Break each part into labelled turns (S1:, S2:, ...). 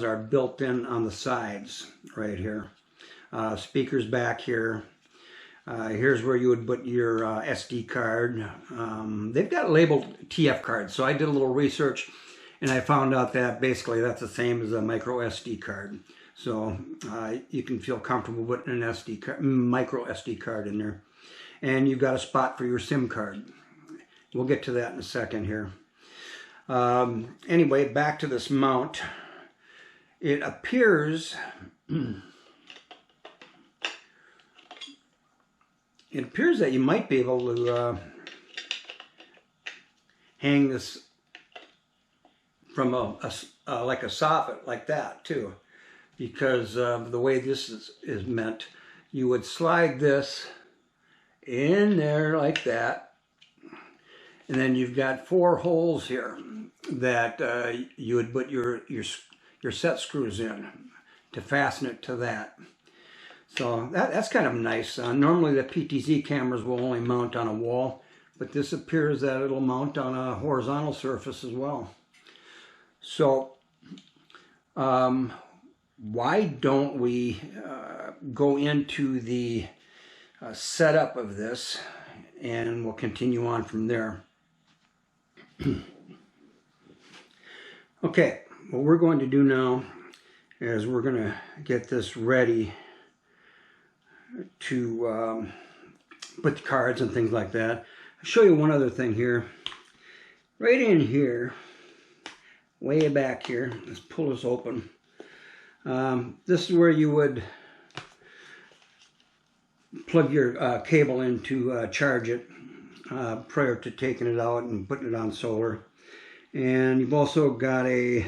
S1: are built in on the sides right here. Speakers back here. Here's where you would put your SD card. They've got labeled TF cards, so I did a little research and I found out that basically that's the same as a micro SD card. So you can feel comfortable putting an micro SD card in there. And you've got a spot for your SIM card. We'll get to that in a second here. Anyway, back to this mount. It appears that you might be able to hang this from like a soffit like that too, because of the way this is meant. You would slide this in there like that, and then you've got 4 holes here that you would put your set screws in to fasten it to that. So that's kind of nice. Normally the PTZ cameras will only mount on a wall, but this appears that it'll mount on a horizontal surface as well. So why don't we go into the setup of this, and we'll continue on from there. Okay, what we're going to do now is we're going to get this ready to put the cards and things like that. I'll show you one other thing here. Right in here, way back here, let's pull this open. This is where you would plug your cable in to charge it prior to taking it out and putting it on solar. And you've also got a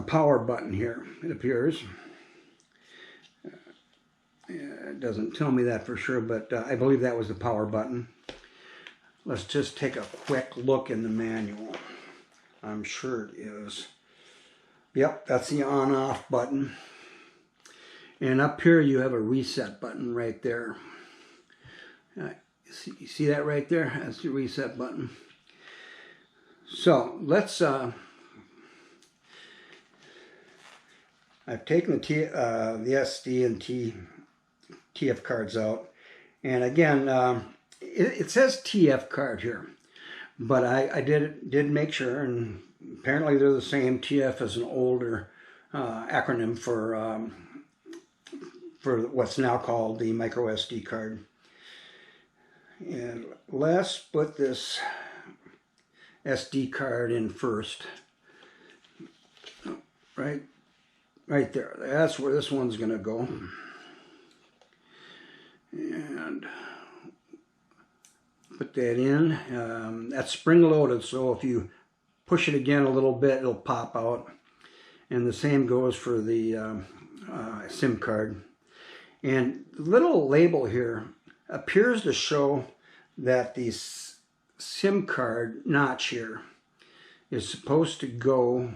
S1: power button here, it appears. It doesn't tell me that for sure, but I believe that was the power button. Let's just take a quick look in the manual. I'm sure it is. Yep, that's the on-off button. And up here you have a reset button right there. You see that right there? That's the reset button. So let's, I've taken the SD and TF cards out. And again, it says TF card here, but I did make sure, and apparently they're the same. TF is an older acronym for what's now called the micro SD card. And let's put this SD card in first. Right there. That's where this one's going to go. And put that in. That's spring loaded, so if you push it again a little bit, it'll pop out. And the same goes for the SIM card. And the little label here appears to show that the SIM card notch here is supposed to go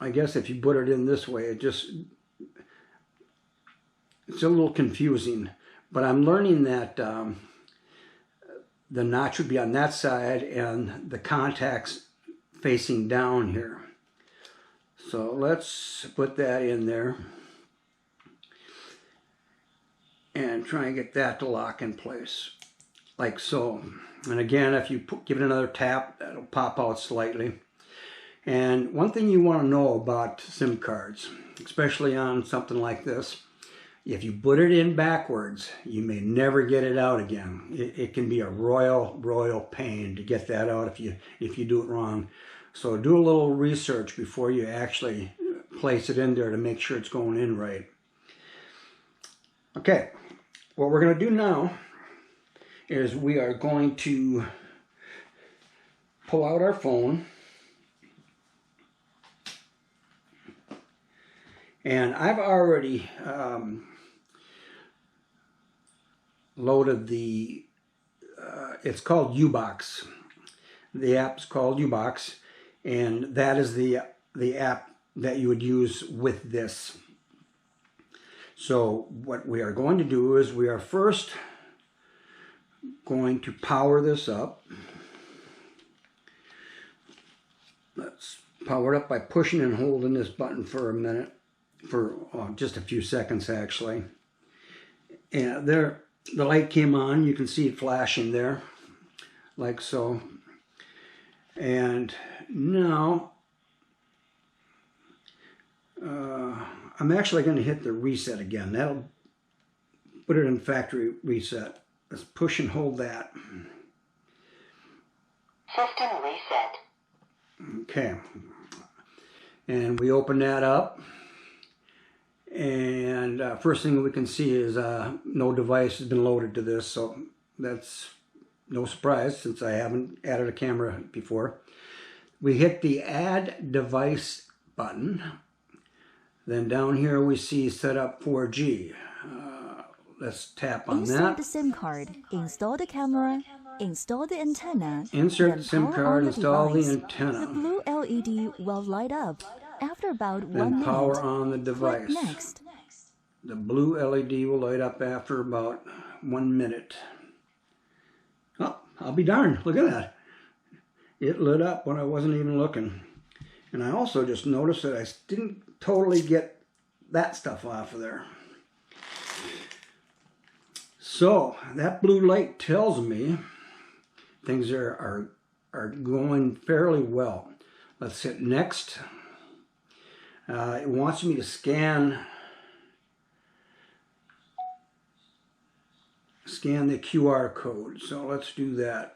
S1: I guess if you put it in this way, it's a little confusing, but I'm learning that the notch would be on that side and the contacts facing down here. So let's put that in there and try and get that to lock in place, like so. And again, if you give it another tap, that'll pop out slightly. And one thing you want to know about SIM cards, especially on something like this, if you put it in backwards, you may never get it out again. It can be a royal pain to get that out if you do it wrong. So do a little research before you actually place it in there to make sure it's going in right. Okay, what we're going to do now is we are going to pull out our phone. And I've already loaded the, it's called UBox. The app's called UBox, and that is the app that you would use with this. So what we are going to do is we are first going to power this up. Let's power it up by pushing and holding this button for a minute, for just a few seconds actually. And there, the light came on. You can see it flashing there, like so. And now I'm actually going to hit the reset again. That'll put it in factory reset. Let's push and hold that.
S2: System reset.
S1: Okay. And we open that up. And first thing we can see is no device has been loaded to this. So that's no surprise since I haven't added a camera before. We hit the Add Device button. Then down here we see Set up 4G. Let's tap on that.
S3: Insert the SIM card, install the camera, install the antenna.
S1: Insert the SIM card, install the antenna.
S3: The blue LED will light up after about 1 minute.
S1: Then power on the device.
S3: Click next.
S1: The blue LED will light up after about 1 minute. Oh, I'll be darned. Look at that. It lit up when I wasn't even looking. And I also just noticed that I didn't totally get that stuff off of there. So that blue light tells me things are going fairly well. Let's hit next. It wants me to scan the QR code. So let's do that.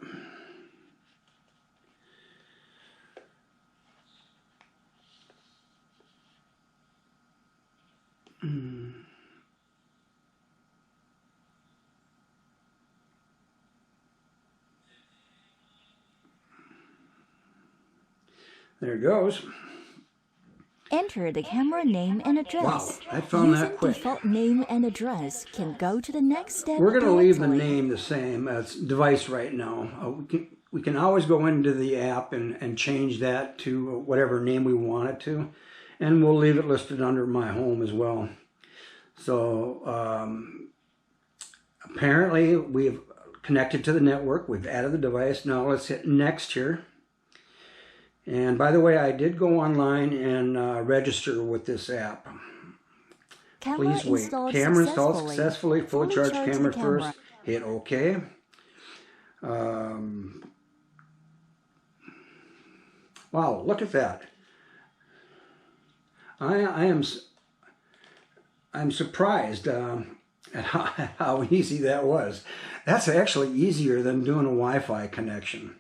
S1: There it goes.
S3: Enter the camera name and address.
S1: Wow, I found that
S3: Using
S1: quick.
S3: default name and address can go to the next step.
S1: We're going to leave the
S3: directly.
S1: name the same as device right now. We can always go into the app and change that to whatever name we want it to. And we'll leave it listed under my home as well. So apparently we've connected to the network. We've added the device. Now let's hit next here. And by the way, I did go online and register with this app. Please wait. Camera installed successfully. Full charge camera first. Hit OK. Wow, look at that. I'm surprised at how easy that was. That's actually easier than doing a Wi-Fi connection.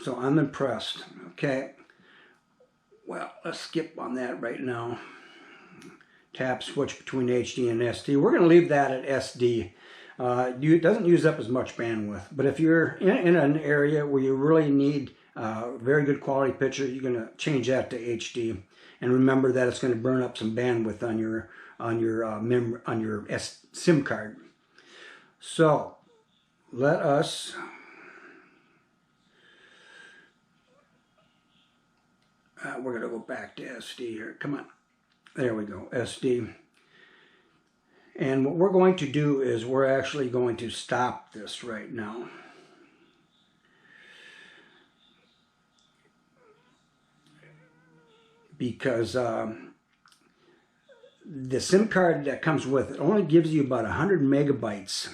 S1: So I'm impressed. Okay. Well, let's skip on that right now. Tap switch between HD and SD. We're going to leave that at SD. It doesn't use up as much bandwidth. But if you're in an area where you really need very good quality picture, you're going to change that to HD. And remember that it's going to burn up some bandwidth on your SIM card. So let us we're going to go back to SD here. Come on. There we go, SD. And what we're going to do is we're actually going to stop this right now. Because the SIM card that comes with it only gives you about 100 megabytes.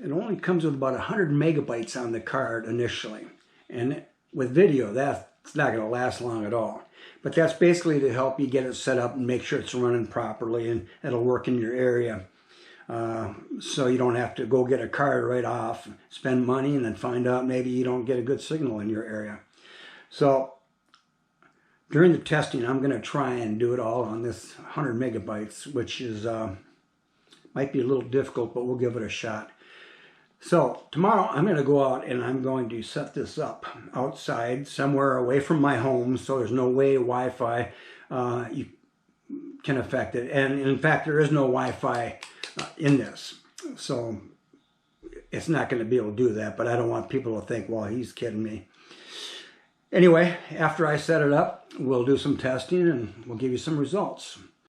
S1: It only comes with about 100 megabytes on the card initially. And with video, that's not going to last long at all. But that's basically to help you get it set up and make sure it's running properly and it'll work in your area. So you don't have to go get a card right off, spend money, and then find out maybe you don't get a good signal in your area. So during the testing, I'm going to try and do it all on this 100 megabytes, which is might be a little difficult, but we'll give it a shot. So tomorrow I'm going to go out and I'm going to set this up outside somewhere away from my home, so there's no way Wi-Fi you can affect it. And in fact, there is no Wi-Fi in this, so it's not going to be able to do that. But I don't want people to think, well, he's kidding me. Anyway, after I set it up, we'll do some testing and we'll give you some results.